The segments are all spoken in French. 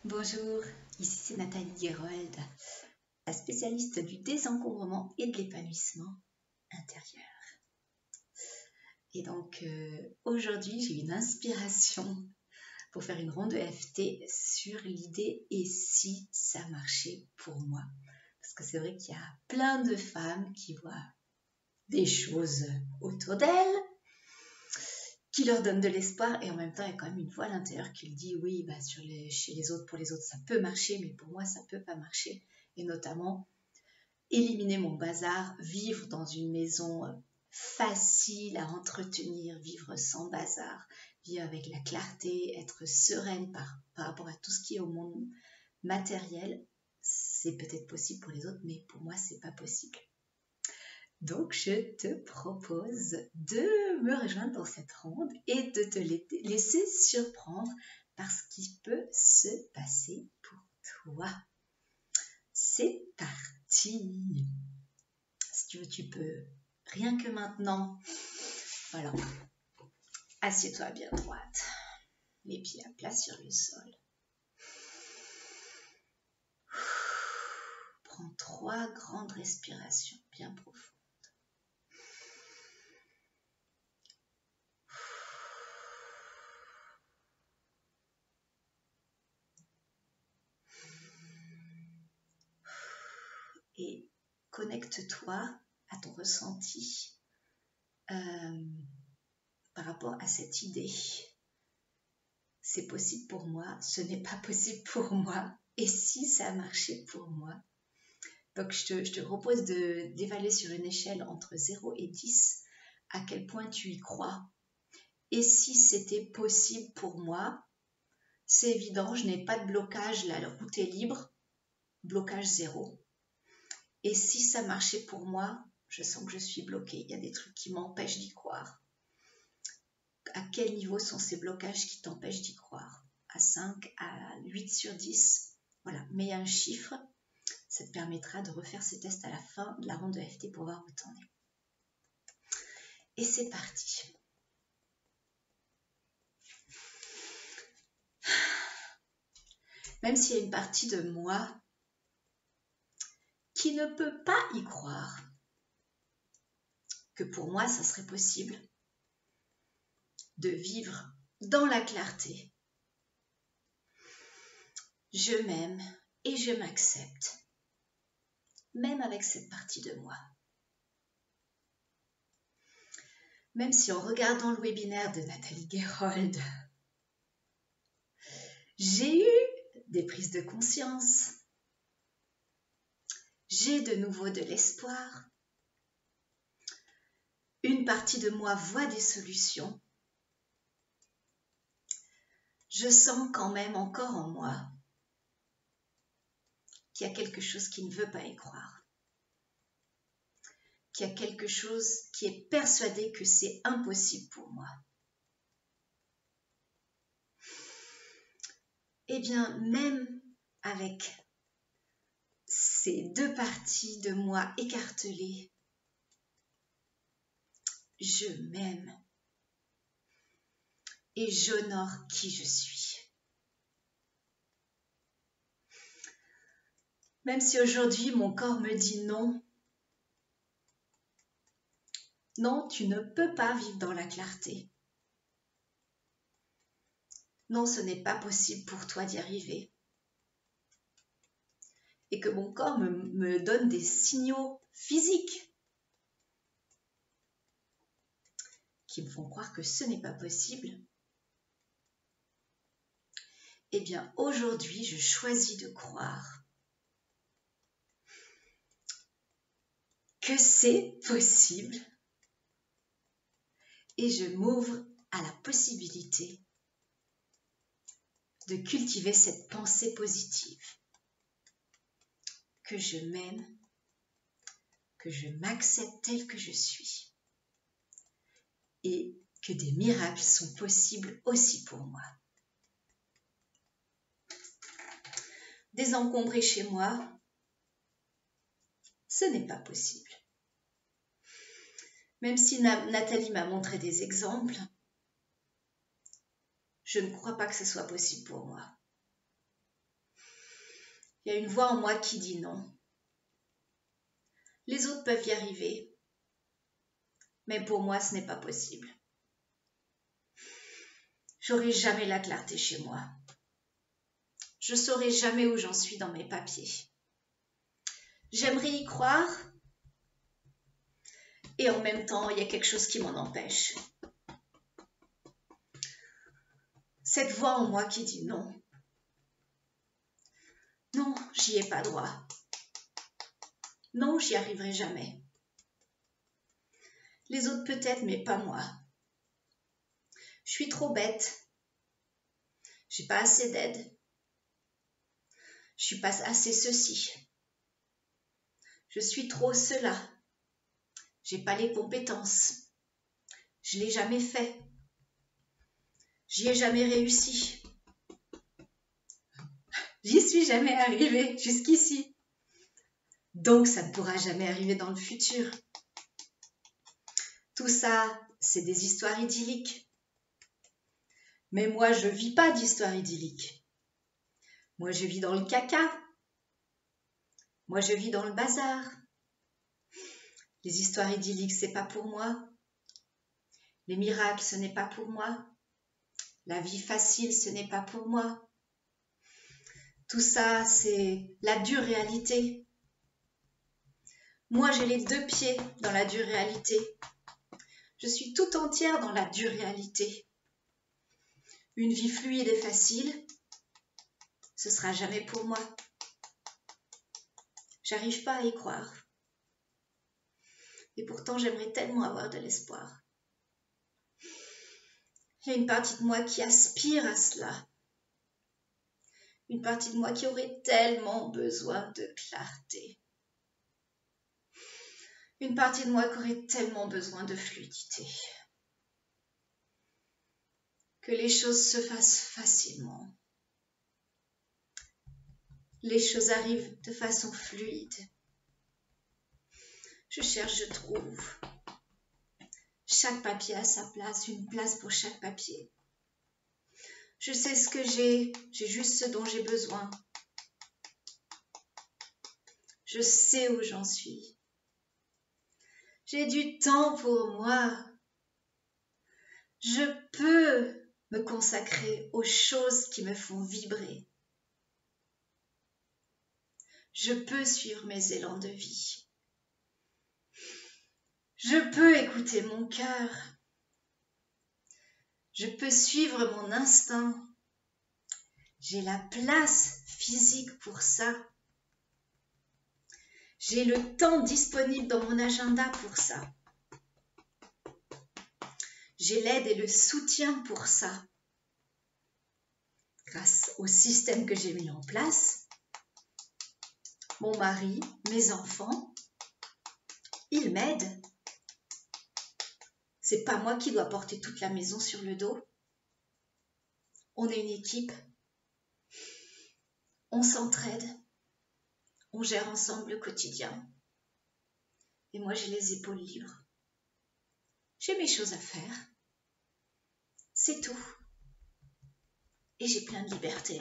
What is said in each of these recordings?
Bonjour, ici c'est Nathalie Guérold, la spécialiste du désencombrement et de l'épanouissement intérieur. Et donc aujourd'hui j'ai une inspiration pour faire une ronde EFT sur l'idée « et si ça marchait pour moi ?» Parce que c'est vrai qu'il y a plein de femmes qui voient des choses autour d'elles, qui leur donne de l'espoir, et en même temps il y a quand même une voix à l'intérieur qui lui dit oui, chez les autres, pour les autres ça peut marcher, mais pour moi ça peut pas marcher. Et notamment éliminer mon bazar, vivre dans une maison facile à entretenir, vivre sans bazar, vivre avec la clarté, être sereine par rapport à tout ce qui est au monde matériel. C'est peut-être possible pour les autres, mais pour moi c'est pas possible. Donc, je te propose de me rejoindre dans cette ronde et de te laisser surprendre par ce qui peut se passer pour toi. C'est parti! Si tu veux, tu peux, rien que maintenant, voilà, assieds-toi bien droite, les pieds à plat sur le sol. Prends 3 grandes respirations bien profondes. Et connecte-toi à ton ressenti par rapport à cette idée. C'est possible pour moi, ce n'est pas possible pour moi. Et si ça a marché pour moi? Donc je te propose d'évaluer sur une échelle entre 0 et 10 à quel point tu y crois. Et si c'était possible pour moi, c'est évident, je n'ai pas de blocage, la route est libre, blocage 0. Et si ça marchait pour moi, je sens que je suis bloquée, il y a des trucs qui m'empêchent d'y croire. À quel niveau sont ces blocages qui t'empêchent d'y croire? À 5, à 8 sur 10? Voilà, mets un chiffre, ça te permettra de refaire ce test à la fin de la ronde de EFT pour voir où t'en es. Et c'est parti. Même s'il y a une partie de moi qui ne peut pas y croire, que pour moi ça serait possible de vivre dans la clarté. Je m'aime et je m'accepte, même avec cette partie de moi. Même si en regardant le webinaire de Nathalie Guérold, j'ai eu des prises de conscience, j'ai de nouveau de l'espoir, une partie de moi voit des solutions, je sens quand même encore en moi qu'il y a quelque chose qui ne veut pas y croire, qu'il y a quelque chose qui est persuadé que c'est impossible pour moi. Eh bien, même avec ces 2 parties de moi écartelées, je m'aime et j'honore qui je suis. Même si aujourd'hui mon corps me dit non, non, tu ne peux pas vivre dans la clarté. Non, ce n'est pas possible pour toi d'y arriver. Et que mon corps me donne des signaux physiques qui me font croire que ce n'est pas possible. Eh bien, aujourd'hui, je choisis de croire que c'est possible et je m'ouvre à la possibilité de cultiver cette pensée positive. Que je m'aime, que je m'accepte telle que je suis et que des miracles sont possibles aussi pour moi. Désencombrer chez moi, ce n'est pas possible. Même si Nathalie m'a montré des exemples, je ne crois pas que ce soit possible pour moi. Il y a une voix en moi qui dit non. Les autres peuvent y arriver, mais pour moi, ce n'est pas possible. J'aurai jamais la clarté chez moi. Je saurai jamais où j'en suis dans mes papiers. J'aimerais y croire, et en même temps, il y a quelque chose qui m'en empêche. Cette voix en moi qui dit non. Non, j'y ai pas droit. Non, j'y arriverai jamais. Les autres peut-être, mais pas moi. Je suis trop bête. J'ai pas assez d'aide. Je suis pas assez ceci. Je suis trop cela. J'ai pas les compétences. Je l'ai jamais fait. J'y ai jamais réussi. J'y suis jamais arrivée jusqu'ici. Donc ça ne pourra jamais arriver dans le futur. Tout ça, c'est des histoires idylliques. Mais moi, je vis pas d'histoires idylliques. Moi, je vis dans le caca. Moi, je vis dans le bazar. Les histoires idylliques, c'est pas pour moi. Les miracles, ce n'est pas pour moi. La vie facile, ce n'est pas pour moi. Tout ça, c'est la dure réalité. Moi, j'ai les 2 pieds dans la dure réalité. Je suis tout entière dans la dure réalité. Une vie fluide et facile, ce sera jamais pour moi. J'arrive pas à y croire. Et pourtant, j'aimerais tellement avoir de l'espoir. Il y a une partie de moi qui aspire à cela. Une partie de moi qui aurait tellement besoin de clarté. Une partie de moi qui aurait tellement besoin de fluidité. Que les choses se fassent facilement. Les choses arrivent de façon fluide. Je cherche, je trouve. Chaque papier a sa place, une place pour chaque papier. Je sais ce que j'ai juste ce dont j'ai besoin. Je sais où j'en suis. J'ai du temps pour moi. Je peux me consacrer aux choses qui me font vibrer. Je peux suivre mes élans de vie. Je peux écouter mon cœur. Je peux suivre mon instinct. J'ai la place physique pour ça. J'ai le temps disponible dans mon agenda pour ça. J'ai l'aide et le soutien pour ça. Grâce au système que j'ai mis en place, mon mari, mes enfants, ils m'aident. C'est pas moi qui dois porter toute la maison sur le dos. On est une équipe. On s'entraide. On gère ensemble le quotidien. Et moi, j'ai les épaules libres. J'ai mes choses à faire. C'est tout. Et j'ai plein de liberté.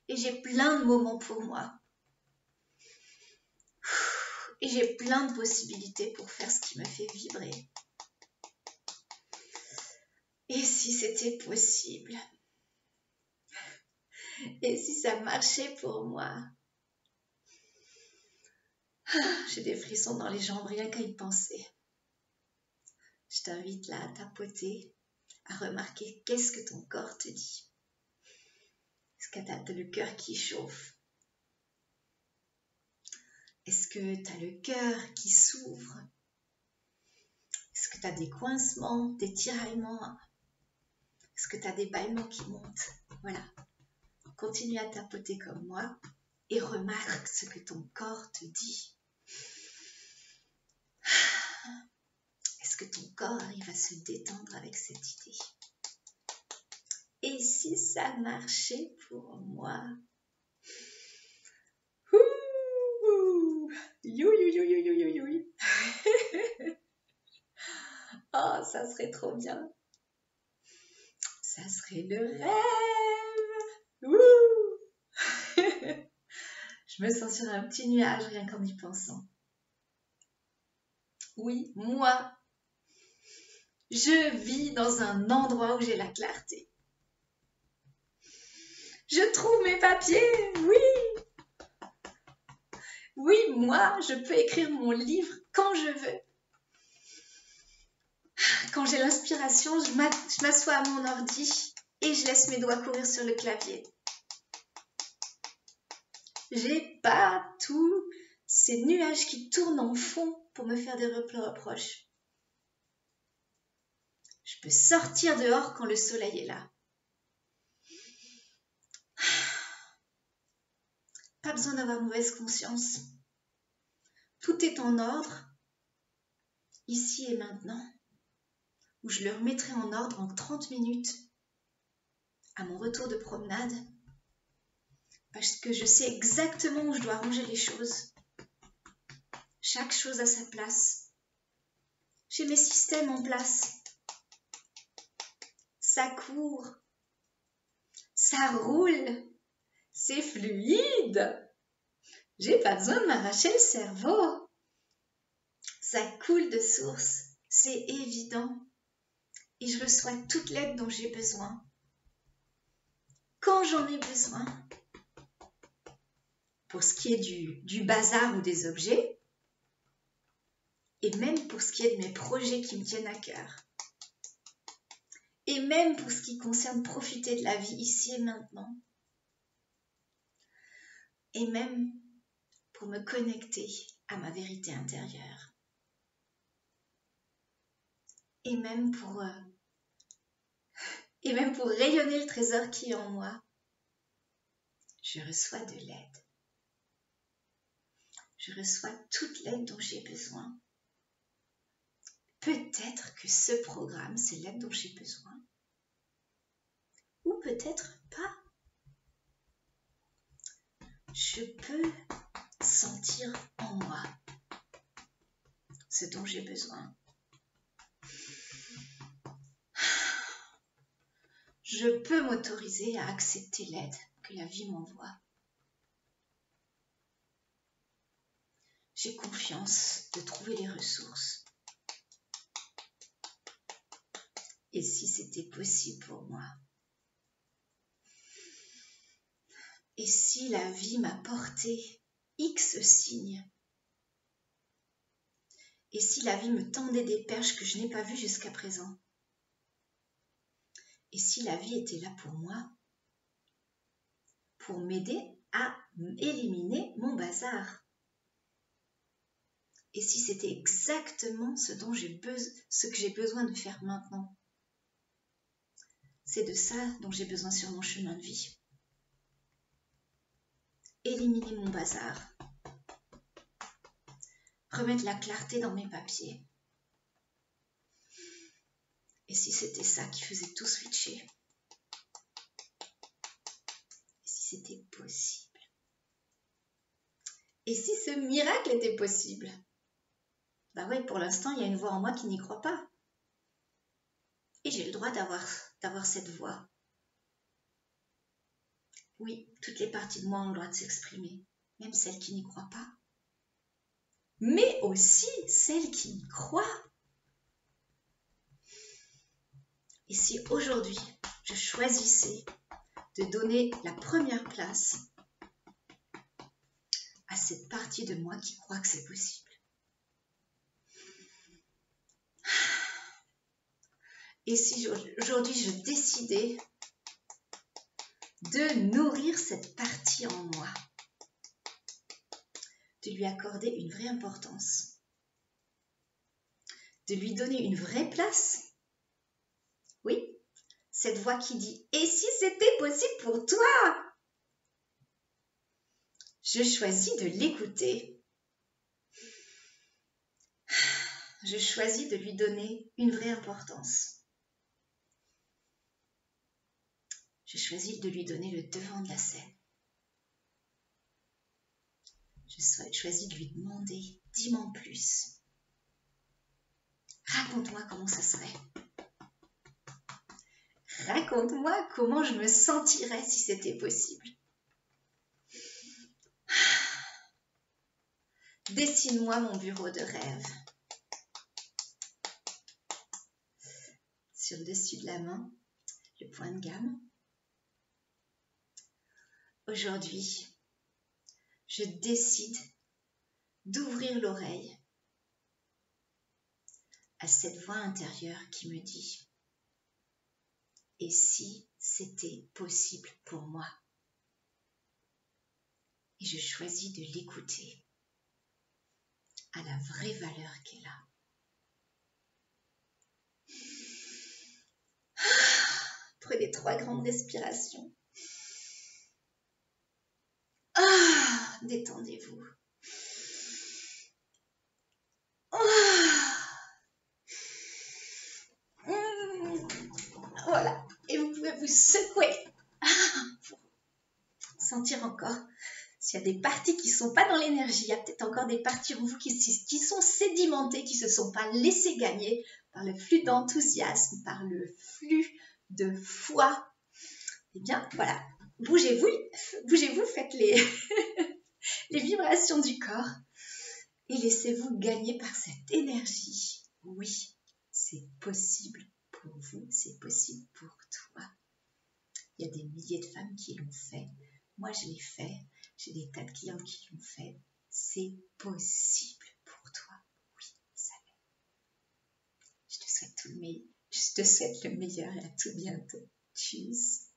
Et j'ai plein de moments pour moi. Et j'ai plein de possibilités pour faire ce qui me fait vibrer. Et si c'était possible? Et si ça marchait pour moi? J'ai des frissons dans les jambes rien qu'à y penser. Je t'invite là à tapoter, à remarquer qu'est-ce que ton corps te dit. Est-ce que tu as le cœur qui chauffe? Est-ce que tu as le cœur qui s'ouvre? Est-ce que tu as des coincements, des tiraillements? Est-ce que tu as des bâillements qui montent? Voilà. Continue à tapoter comme moi et remarque ce que ton corps te dit. Est-ce que ton corps arrive à se détendre avec cette idée? Et si ça marchait pour moi? Oh, ça serait trop bien. Ça serait le rêve. Je me sens sur un petit nuage rien qu'en y pensant. Oui, moi, je vis dans un endroit où j'ai la clarté. Je trouve mes papiers, oui. Oui, moi, je peux écrire mon livre quand je veux. Quand j'ai l'inspiration, je m'assois à mon ordi et je laisse mes doigts courir sur le clavier. J'ai pas tous ces nuages qui tournent en fond pour me faire des reproches. Je peux sortir dehors quand le soleil est là. Pas besoin d'avoir mauvaise conscience. Tout est en ordre, ici et maintenant, où je le remettrai en ordre en 30 minutes à mon retour de promenade, parce que je sais exactement où je dois ranger les choses. Chaque chose à sa place. J'ai mes systèmes en place. Ça court, ça roule, c'est fluide. J'ai pas besoin de m'arracher le cerveau. Ça coule de source, c'est évident. Et je reçois toute l'aide dont j'ai besoin. Quand j'en ai besoin. Pour ce qui est du bazar ou des objets, et même pour ce qui est de mes projets qui me tiennent à cœur. Et même pour ce qui concerne profiter de la vie ici et maintenant. Et même pour me connecter à ma vérité intérieure. Et même pour rayonner le trésor qui est en moi. Je reçois de l'aide. Je reçois toute l'aide dont j'ai besoin. Peut-être que ce programme, c'est l'aide dont j'ai besoin. Ou peut-être pas. Je peux sentir en moi ce dont j'ai besoin. Je peux m'autoriser à accepter l'aide que la vie m'envoie. J'ai confiance de trouver les ressources. Et si c'était possible pour moi? Et si la vie m'apportait X signes? Et si la vie me tendait des perches que je n'ai pas vues jusqu'à présent? Et si la vie était là pour moi? Pour m'aider à éliminer mon bazar? Et si c'était exactement ce que j'ai besoin de faire maintenant? C'est de ça dont j'ai besoin sur mon chemin de vie. Éliminer mon bazar. Remettre la clarté dans mes papiers. Et si c'était ça qui faisait tout switcher? Et si c'était possible? Et si ce miracle était possible? Bah ouais, pour l'instant, il y a une voix en moi qui n'y croit pas. Et j'ai le droit d'avoir cette voix. Oui, toutes les parties de moi ont le droit de s'exprimer, même celles qui n'y croient pas. Mais aussi celles qui y croient. Et si aujourd'hui, je choisissais de donner la première place à cette partie de moi qui croit que c'est possible? Et si aujourd'hui je décidais de nourrir cette partie en moi, de lui accorder une vraie importance, de lui donner une vraie place? Oui, cette voix qui dit « Et si c'était possible pour toi ?» Je choisis de l'écouter. Je choisis de lui donner une vraie importance. Je choisis de lui donner le devant de la scène. Je choisis de lui demander « Dis-moi en plus. Raconte-moi comment ça serait. Raconte-moi comment je me sentirais si c'était possible. » Dessine-moi mon bureau de rêve. Sur le dessus de la main, le point de gamme. Aujourd'hui, je décide d'ouvrir l'oreille à cette voix intérieure qui me dit « Et si c'était possible pour moi ?» Et je choisis de l'écouter à la vraie valeur qu'elle a. Prenez 3 grandes respirations. Détendez-vous. Voilà. Et vous pouvez vous secouer pour sentir encore s'il y a des parties qui ne sont pas dans l'énergie. Il y a peut-être encore des parties en vous qui sont sédimentées, qui ne se sont pas laissées gagner par le flux d'enthousiasme, par le flux de foi. Eh bien, voilà. Bougez-vous, faites les vibrations du corps et laissez-vous gagner par cette énergie. Oui, c'est possible pour vous, c'est possible pour toi. Il y a des milliers de femmes qui l'ont fait. Moi, je l'ai fait. J'ai des tas de clients qui l'ont fait. C'est possible pour toi. Oui, ça l'est. Je te souhaite le meilleur et à tout bientôt. Tchuss.